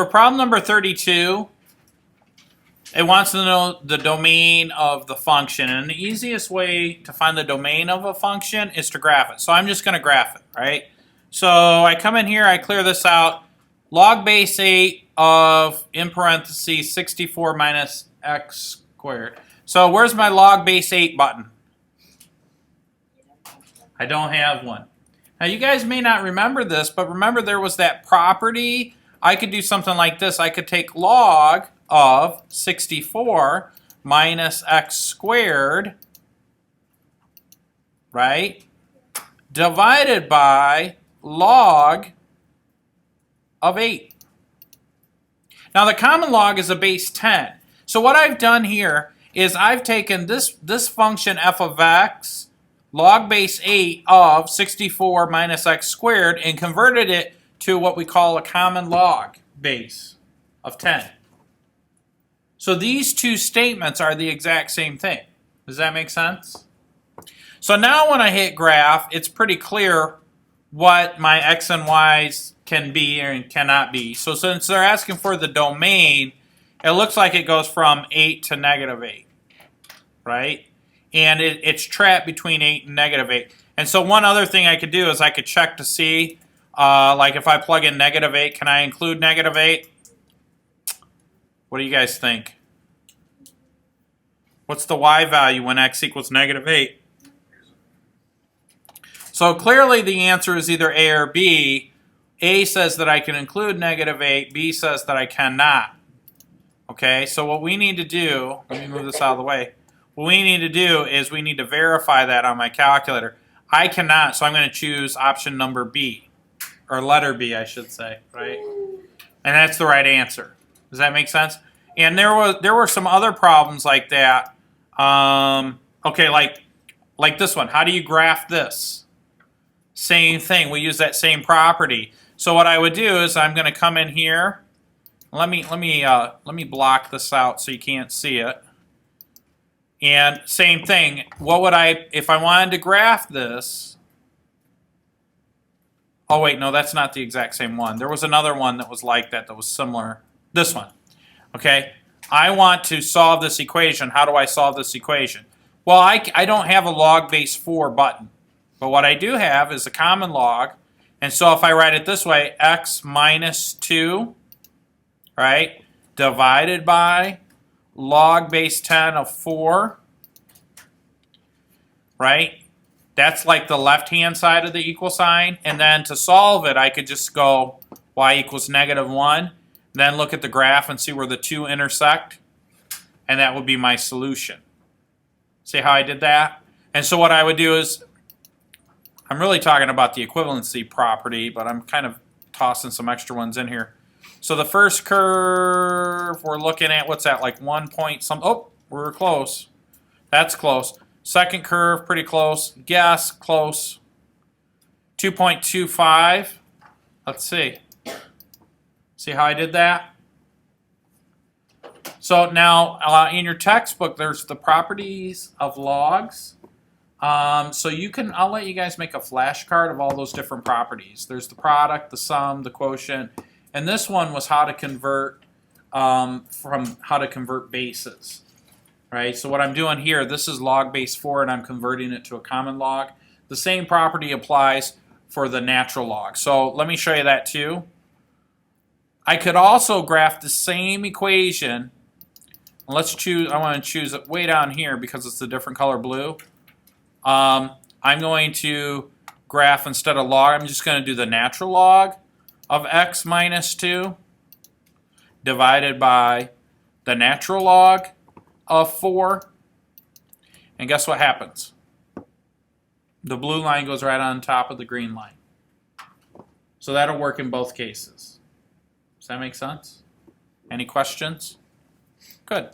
for problem number 32, it wants to know the domain of the function. And the easiest way to find the domain of a function is to graph it. So I'm just going to graph it, right? So I come in here, I clear this out. Log base 8 of, in parentheses, 64 minus x squared. So where's my log base 8 button? I don't have one. Now you guys may not remember this, but remember there was that property. I could do something like this. I could take log of 64 minus x squared, right, divided by log of 8. Now the common log is a base 10. So what I've done here is I've taken this function f of x, log base 8 of 64 minus x squared, and converted it to what we call a common log base of 10. So these two statements are the exact same thing. Does that make sense? So now when I hit graph, it's pretty clear what my x and y's can be and cannot be. So since they're asking for the domain, it looks like it goes from 8 to negative 8, right? And it's trapped between 8 and negative 8. And so one other thing I could do is I could check to see, like if I plug in negative 8, can I include negative 8? What do you guys think? What's the y value when x equals negative 8? So clearly the answer is either A or B. A says that I can include negative 8. B says that I cannot. Okay, so what we need to do, let me move this out of the way. What we need to do is we need to verify that on my calculator. I cannot, so I'm going to choose option number B, or letter B, I should say, right? And that's the right answer. Does that make sense? And there were some other problems like that. Okay, like this one. How do you graph this? Same thing. We use that same property. So what I would do is I'm going to come in here. Let me block this out so you can't see it. And same thing. What would if I wanted to graph this? Oh wait, no, that's not the exact same one. There was another one that was like that was similar. This one. Okay, I want to solve this equation. How do I solve this equation? Well, I don't have a log base 4 button. But what I do have is a common log. And so if I write it this way, x minus 2, right, divided by log base 10 of 4, right? That's like the left-hand side of the equal sign. And then to solve it, I could just go y equals negative 1. Then look at the graph and see where the two intersect. And that would be my solution. See how I did that? And so what I would do is, I'm really talking about the equivalency property, but I'm kind of tossing some extra ones in here. So the first curve, we're looking at, what's that, like 1 point some, oh, we're close. That's close. Second curve, pretty close. Guess, close. 2.25. Let's see. See how I did that? So now in your textbook, there's the properties of logs. So you can, I'll let you guys make a flashcard of all those different properties. There's the product, the sum, the quotient, and this one was how to convert from how to convert bases, right? So what I'm doing here, this is log base 4, and I'm converting it to a common log. The same property applies for the natural log. So let me show you that too. I could also graph the same equation. Let's choose. I want to choose it way down here because it's a different color blue. I'm going to graph instead of log, I'm just going to do the natural log of x minus 2 divided by the natural log of 4. And guess what happens? The blue line goes right on top of the green line. So that'll work in both cases. Does that make sense? Any questions? Good.